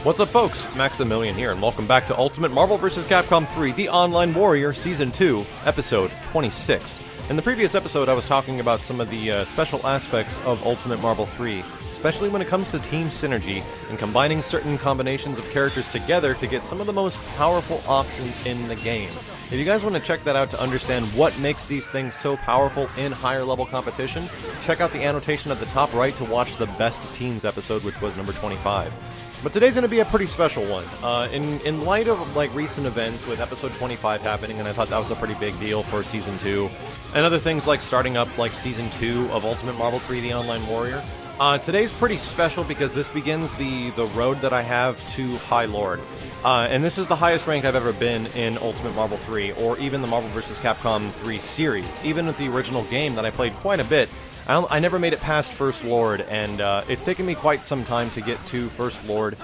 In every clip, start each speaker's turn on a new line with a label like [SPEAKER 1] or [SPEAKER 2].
[SPEAKER 1] What's up, folks? Maximilian here, and welcome back to Ultimate Marvel vs. Capcom 3, The Online Warrior, Season 2, Episode 26. In the previous episode, I was talking about some of the special aspects of Ultimate Marvel 3, especially when it comes to team synergy and combining certain combinations of characters together to get some of the most powerful options in the game. If you guys want to check that out to understand what makes these things so powerful in higher level competition, check out the annotation at the top right to watch the Best Teams episode, which was number 25. But today's going to be a pretty special one. In light of recent events with episode 25 happening, and I thought that was a pretty big deal for Season 2, and other things like starting up Season 2 of Ultimate Marvel 3 The Online Warrior, today's pretty special because this begins the road that I have to High Lord. And this is the highest rank I've ever been in Ultimate Marvel 3, or even the Marvel vs. Capcom 3 series. Even with the original game that I played quite a bit, I never made it past First Lord, and it's taken me quite some time to get to First Lord,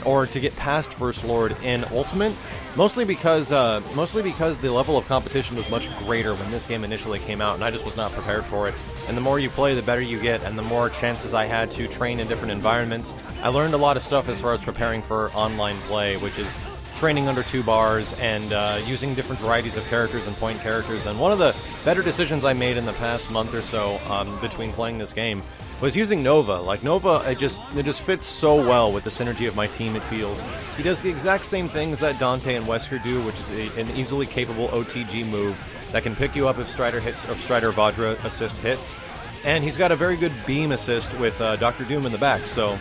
[SPEAKER 1] or to get past First Lord in Ultimate, mostly because the level of competition was much greater when this game initially came out, and I just was not prepared for it. And the more you play, the better you get, and the more chances I had to train in different environments. I learned a lot of stuff as far as preparing for online play, which is training under 2 bars and using different varieties of characters and point characters. And one of the better decisions I made in the past month or so between playing this game was using Nova. Nova, it just fits so well with the synergy of my team, it feels. He does the exact same things that Dante and Wesker do, which is an easily capable OTG move that can pick you up if Strider hits, or Strider Vajra assist hits. And he's got a very good beam assist with Dr. Doom in the back, so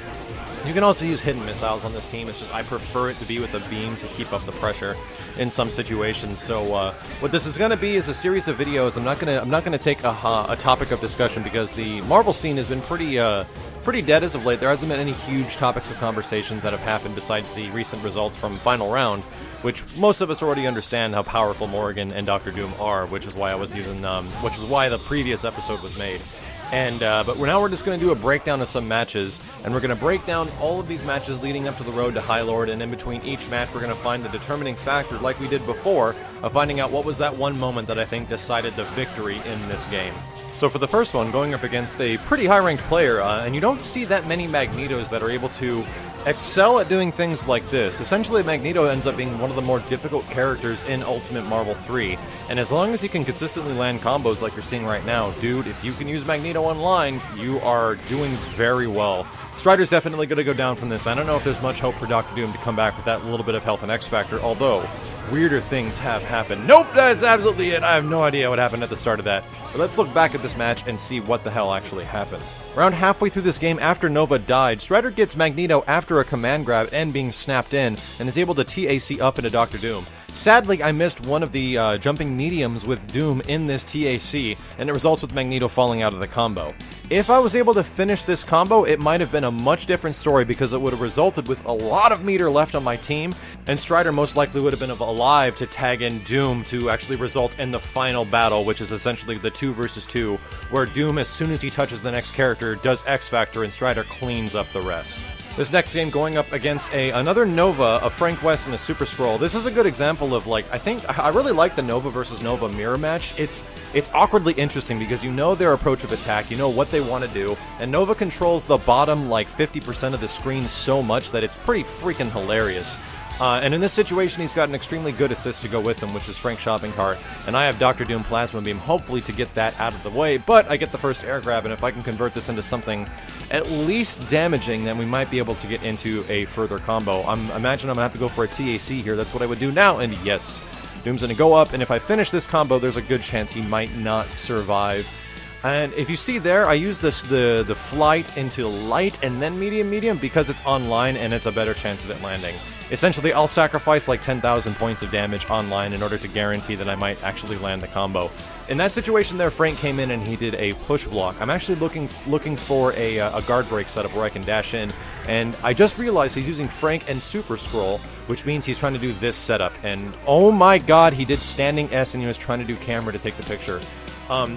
[SPEAKER 1] you can also use hidden missiles on this team. It's just I prefer it to be with a beam to keep up the pressure in some situations. So what this is going to be is a series of videos. I'm not gonna take a topic of discussion because the Marvel scene has been pretty dead as of late. There hasn't been any huge topics of conversations that have happened besides the recent results from Final Round, which most of us already understand how powerful Morrigan and Dr. Doom are, which is why I was using which is why the previous episode was made. And but now we're just going to do a breakdown of some matches, and we're going to break down all of these matches leading up to the road to High Lord, and in between each match we're going to find the determining factor, like we did before, of finding out what was that one moment that I think decided the victory in this game. So for the first one, going up against a pretty high-ranked player, and you don't see that many Magnetos that are able to excel at doing things like this. Essentially, Magneto ends up being one of the more difficult characters in Ultimate Marvel 3, and as long as you can consistently land combos like you're seeing right now, dude, if you can use Magneto online, you are doing very well. Strider's definitely going to go down from this. I don't know if there's much hope for Dr. Doom to come back with that little bit of health and X Factor, although weirder things have happened. Nope, that's absolutely it. I have no idea what happened at the start of that. But let's look back at this match and see what the hell actually happened. Around halfway through this game, after Nova died, Strider gets Magneto after a command grab and being snapped in, and is able to TAC up into Dr. Doom. Sadly, I missed one of the jumping mediums with Doom in this TAC, and it results with Magneto falling out of the combo. If I was able to finish this combo, it might have been a much different story because it would have resulted with a lot of meter left on my team, and Strider most likely would have been alive to tag in Doom to actually result in the final battle, which is essentially the 2 versus 2, where Doom, as soon as he touches the next character, does X Factor and Strider cleans up the rest. This next game going up against another Nova, a Frank West and a Super Skrull. This is a good example of I really like the Nova versus Nova mirror match. It's awkwardly interesting because you know their approach of attack, you know what they want to do, and Nova controls the bottom 50% of the screen so much that it's pretty freaking hilarious. And in this situation, he's got an extremely good assist to go with him, which is Frank's Shopping Cart, and I have Dr. Doom Plasma Beam, hopefully to get that out of the way, but I get the first air grab, and if I can convert this into something at least damaging, then we might be able to get into a further combo. Imagine I'm going to have to go for a TAC here. That's what I would do now, and yes, Doom's going to go up, and if I finish this combo, there's a good chance he might not survive. And if you see there, I use the flight into light and then medium because it's online and it's a better chance of it landing. Essentially, I'll sacrifice 10,000 points of damage online in order to guarantee that I might actually land the combo. In that situation there, Frank came in and he did a push block. I'm actually looking for a guard break setup where I can dash in, and I just realized he's using Frank and Super Skrull, which means he's trying to do this setup, and oh my god, he did standing S and he was trying to do camera to take the picture.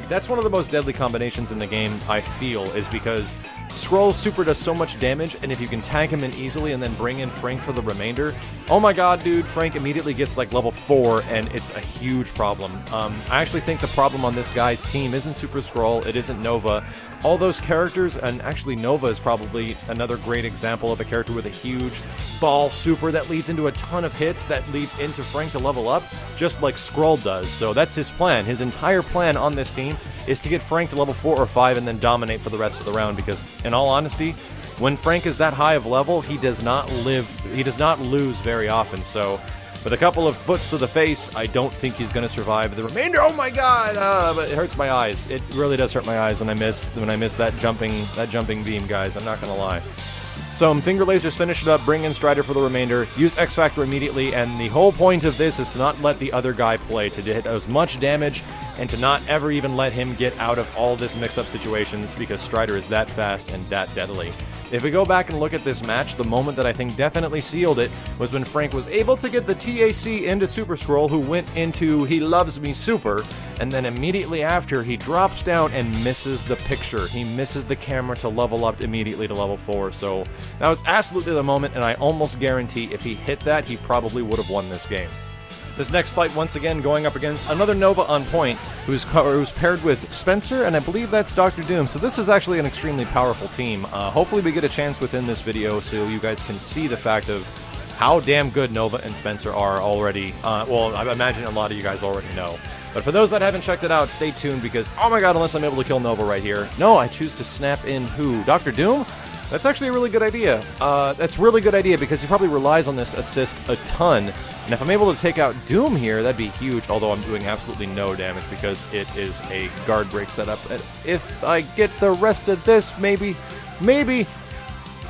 [SPEAKER 1] That's one of the most deadly combinations in the game, I feel, is because Skrull's super does so much damage, and if you can tag him in easily and then bring in Frank for the remainder, oh my god, dude, Frank immediately gets like level 4, and it's a huge problem. I actually think the problem on this guy's team isn't Super Skrull, it isn't Nova. All those characters, and actually Nova is probably another great example of a character with a huge ball super that leads into a ton of hits that leads into Frank to level up, just like Skrull does. So that's his plan. His entire plan on this team is to get Frank to level 4 or 5 and then dominate for the rest of the round, because in all honesty, when Frank is that high of level, he does not lose very often. So with a couple of foots to the face, I don't think he's going to survive the remainder. Oh my god, but it hurts my eyes. It really does hurt my eyes when I miss that jumping beam, guys. I'm not going to lie. So Finger Lasers, finish it up, bring in Strider for the remainder, use X Factor immediately, and the whole point of this is to not let the other guy play, to hit as much damage, and to not ever even let him get out of all this mix-up situations, because Strider is that fast and that deadly. If we go back and look at this match, the moment that I think definitely sealed it was when Frank was able to get the TAC into Super Skrull, who went into He Loves Me Super, and then immediately after, he drops down and misses the picture. He misses the camera to level up immediately to level 4, so that was absolutely the moment, and I almost guarantee if he hit that, he probably would have won this game. This next fight, once again, going up against another Nova on point, who's paired with Spencer, and I believe that's Dr. Doom. So this is actually an extremely powerful team. Hopefully we get a chance within this video so you guys can see the fact of how damn good Nova and Spencer are already. Well, I imagine a lot of you guys already know. But for those that haven't checked it out, stay tuned, because, oh my god, unless I'm able to kill Nova right here. No, I choose to snap in who? Dr. Doom? That's actually a really good idea. That's a really good idea because he probably relies on this assist a ton. And if I'm able to take out Doom here, that'd be huge, although I'm doing absolutely no damage because it is a guard break setup. If I get the rest of this, maybe,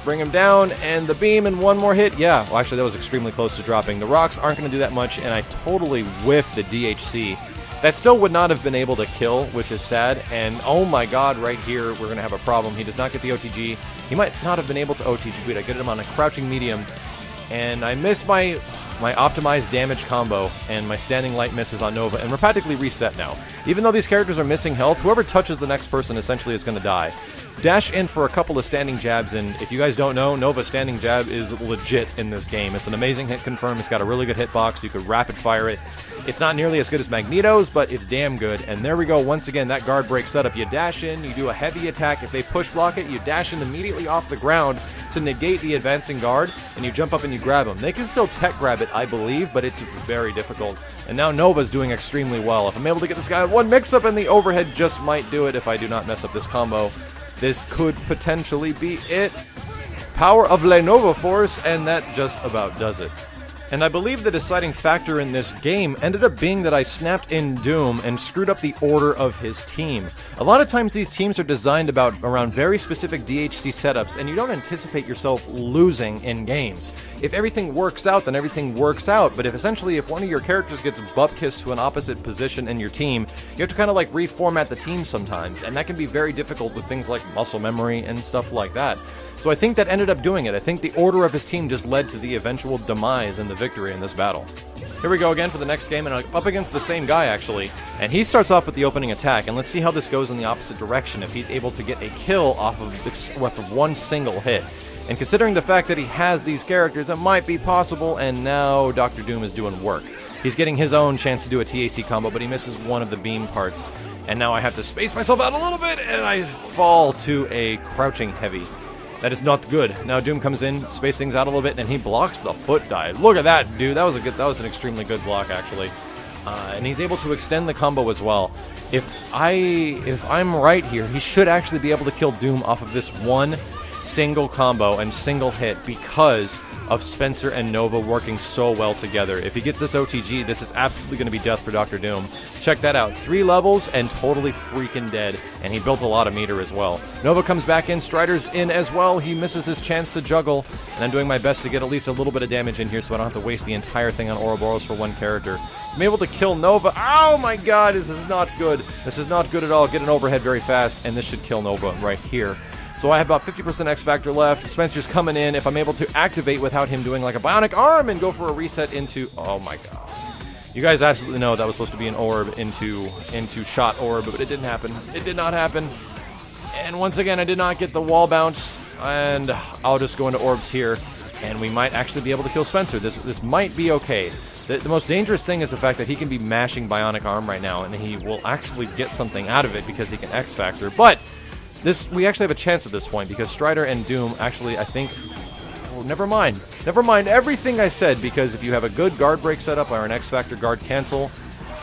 [SPEAKER 1] bring him down, and the beam and one more hit. Yeah, well, actually, that was extremely close to dropping. The rocks aren't going to do that much, and I totally whiffed the DHC. That still would not have been able to kill, which is sad, and oh my god, right here, we're going to have a problem. He does not get the OTG. He might not have been able to OTG, but I get him on a crouching medium, and I miss my optimized damage combo, and my standing light misses on Nova, and we're practically reset now. Even though these characters are missing health, whoever touches the next person essentially is going to die. Dash in for a couple of standing jabs, and if you guys don't know, Nova's standing jab is legit in this game. It's an amazing hit confirm, it's got a really good hitbox, you could rapid fire it. It's not nearly as good as Magneto's, but it's damn good. And there we go, once again, that guard break setup. You dash in, you do a heavy attack. If they push block it, you dash in immediately off the ground to negate the advancing guard, and you jump up and you grab them. They can still tech grab it, I believe, but it's very difficult. And now Nova's doing extremely well. If I'm able to get this guy one mix-up, and the overhead just might do it if I do not mess up this combo. This could potentially be it. Power of Lenovo Force, and that just about does it. And I believe the deciding factor in this game ended up being that I snapped in Doom and screwed up the order of his team. A lot of times these teams are designed around very specific DHC setups, and you don't anticipate yourself losing in games. If everything works out, then everything works out, but if one of your characters gets butt-kissed to an opposite position in your team, you have to kind of like reformat the team sometimes, and that can be very difficult with things like muscle memory and stuff like that. So I think that ended up doing it. I think the order of his team just led to the eventual demise and the victory in this battle. Here we go again for the next game, and up against the same guy, actually. And he starts off with the opening attack, and let's see how this goes in the opposite direction if he's able to get a kill off of one single hit. And considering the fact that he has these characters, it might be possible, and now Dr. Doom is doing work. He's getting his own chance to do a TAC combo, but he misses one of the beam parts. And now I have to space myself out a little bit, and I fall to a crouching heavy. That is not good. Now Doom comes in, space things out a little bit, and he blocks the foot dive. Look at that, dude. That was an extremely good block, actually. And he's able to extend the combo as well. If I'm right here, he should actually be able to kill Doom off of this one single combo and single hit because of Spencer and Nova working so well together. If he gets this OTG, this is absolutely going to be death for Dr. Doom. Check that out. 3 levels and totally freaking dead. And he built a lot of meter as well. Nova comes back in. Strider's in as well. He misses his chance to juggle. And I'm doing my best to get at least a little bit of damage in here so I don't have to waste the entire thing on Ouroboros for one character. I'm able to kill Nova. Oh my god, this is not good. This is not good at all. Get an overhead very fast, and this should kill Nova right here. So I have about 50% X Factor left. Spencer's coming in. If I'm able to activate without him doing like a bionic arm and go for a reset into... Oh my god. You guys absolutely know that was supposed to be an orb into shot orb, but it didn't happen. It did not happen. And once again, I did not get the wall bounce, and I'll just go into orbs here, and we might actually be able to kill Spencer. This might be okay. The most dangerous thing is the fact that he can be mashing Bionic Arm right now, and he will actually get something out of it because he can X-Factor. But we actually have a chance at this point because Strider and Doom actually, I think... Oh, never mind. Never mind everything I said, because if you have a good guard break setup or an X-Factor guard cancel,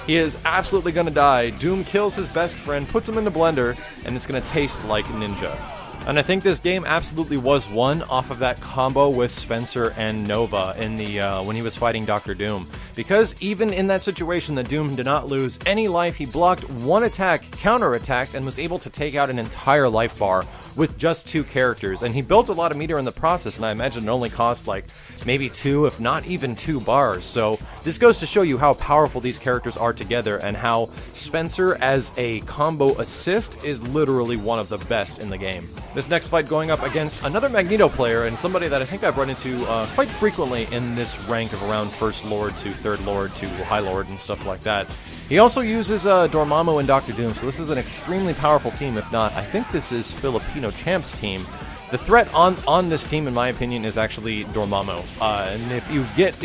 [SPEAKER 1] he is absolutely going to die. Doom kills his best friend, puts him in the blender, and it's going to taste like Ninja. And I think this game absolutely was won off of that combo with Spencer and Nova in the when he was fighting Dr. Doom. Because even in that situation, the Doom did not lose any life. He blocked one attack, counter-attacked, and was able to take out an entire life bar with just 2 characters. And he built a lot of meter in the process, and I imagine it only cost like maybe 2, if not even 2 bars. So this goes to show you how powerful these characters are together, and how Spencer as a combo assist is literally one of the best in the game. This next fight going up against another Magneto player, and somebody that I think I've run into quite frequently in this rank of around First Lord to Third Lord to High Lord and stuff like that. He also uses Dormammu and Dr. Doom, so this is an extremely powerful team. If not, I think this is Filipino Champ's team. The threat on this team, in my opinion, is actually Dormammu. And if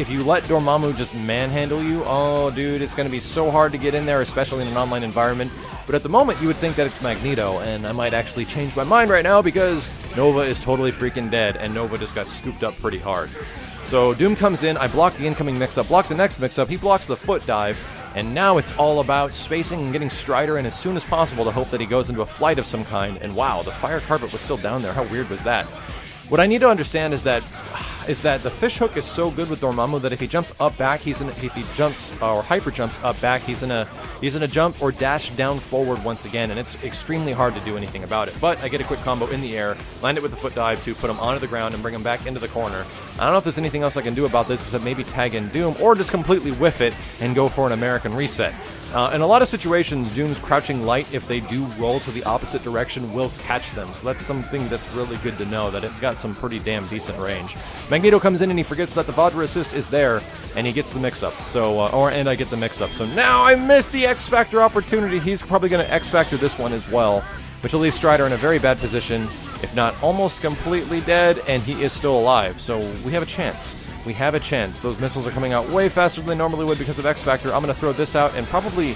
[SPEAKER 1] you let Dormammu just manhandle you, oh dude, it's going to be so hard to get in there, especially in an online environment. But at the moment, you would think that it's Magneto, and I might actually change my mind right now because Nova is totally freaking dead, and Nova just got scooped up pretty hard. So Doom comes in, I block the incoming mix-up, block the next mix-up, he blocks the foot dive, and now it's all about spacing and getting Strider in as soon as possible to hope that he goes into a flight of some kind. And wow, the fire carpet was still down there. How weird was that? What I need to understand is that the fish hook is so good with Dormammu that if he jumps up back, if he jumps or hyper jumps up back, he's in a jump or dash down forward once again, and it's extremely hard to do anything about it. But I get a quick combo in the air, land it with the foot dive to put him onto the ground and bring him back into the corner. I don't know if there's anything else I can do about this except maybe tag in Doom or just completely whiff it and go for an American reset. In a lot of situations, Doom's crouching light, if they do roll to the opposite direction, will catch them. So that's something that's really good to know, that it's got some pretty damn decent range. Magneto comes in and he forgets that the Vajra assist is there, and he gets the mix-up. So, and I get the mix-up. So now I missed the X-Factor opportunity. He's probably going to X-Factor this one as well, which will leave Strider in a very bad position, if not almost completely dead, and he is still alive. So we have a chance. We have a chance. Those missiles are coming out way faster than they normally would because of X-Factor. I'm going to throw this out and probably...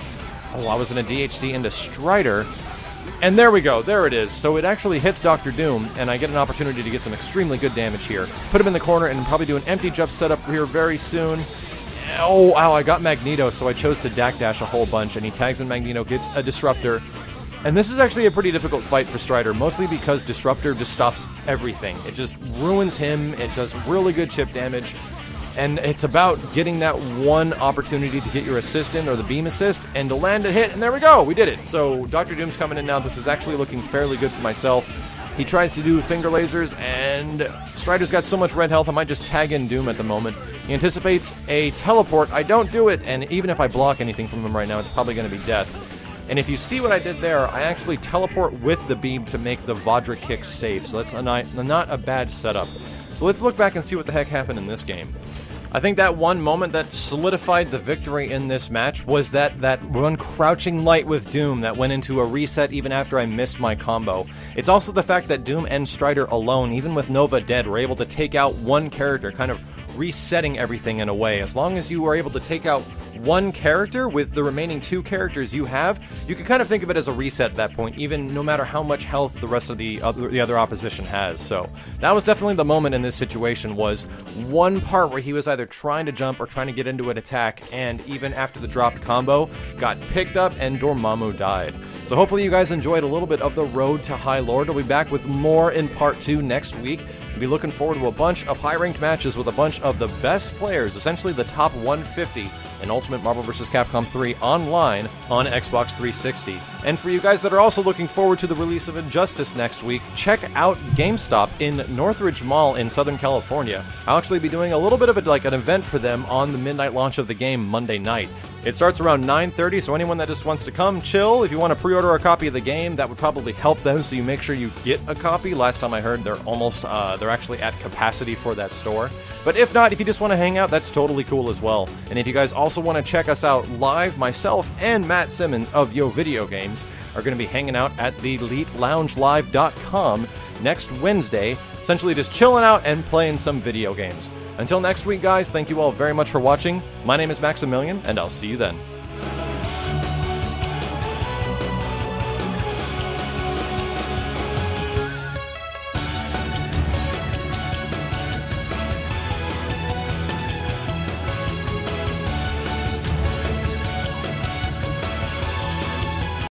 [SPEAKER 1] Oh, I was in a DHC into Strider. And there we go. There it is. So it actually hits Dr. Doom, and I get an opportunity to get some extremely good damage here. Put him in the corner and probably do an empty jump setup here very soon. Oh, ow, I got Magneto, so I chose to dash a whole bunch, and he tags in Magneto, gets a Disruptor. And this is actually a pretty difficult fight for Strider, mostly because Disruptor just stops everything. It just ruins him, it does really good chip damage, and it's about getting that one opportunity to get your assist in, or the beam assist, and to land a hit, and there we go, we did it. So Dr. Doom's coming in now. This is actually looking fairly good for myself. He tries to do finger lasers, and Strider's got so much red health, I might just tag in Doom at the moment. He anticipates a teleport, I don't do it, and even if I block anything from him right now, it's probably going to be death. And if you see what I did there, I actually teleport with the beam to make the Vajra kick safe, so that's not a bad setup. So let's look back and see what the heck happened in this game. I think that one moment that solidified the victory in this match was that one crouching light with Doom that went into a reset even after I missed my combo. It's also the fact that Doom and Strider alone, even with Nova dead, were able to take out one character, kind of resetting everything in a way. As long as you were able to take out one character with the remaining 2 characters you have, you can kind of think of it as a reset at that point, even no matter how much health the rest of the other opposition has. So that was definitely the moment in this situation, was one part where he was either trying to jump or trying to get into an attack, and even after the dropped combo, got picked up and Dormammu died. So hopefully you guys enjoyed a little bit of the road to High Lord. We'll be back with more in part 2 next week. We'll be looking forward to a bunch of high-ranked matches with a bunch of the best players, essentially the top 150 in Ultimate Marvel vs. Capcom 3 online on Xbox 360. And for you guys that are also looking forward to the release of Injustice next week, check out GameStop in Northridge Mall in Southern California. I'll actually be doing a little bit of an event for them on the midnight launch of the game Monday night. It starts around 9:30, so anyone that just wants to come chill, if you want to pre-order a copy of the game, that would probably help them, so you make sure you get a copy. Last time I heard, they're actually at capacity for that store. But if not, if you just want to hang out, that's totally cool as well. And if you guys also want to check us out live, myself and Matt Simmons of Yo Video Games, are going to be hanging out at the EliteLoungeLive.com next Wednesday, essentially just chilling out and playing some video games. Until next week, guys, thank you all very much for watching. My name is Maximilian, and I'll see you then.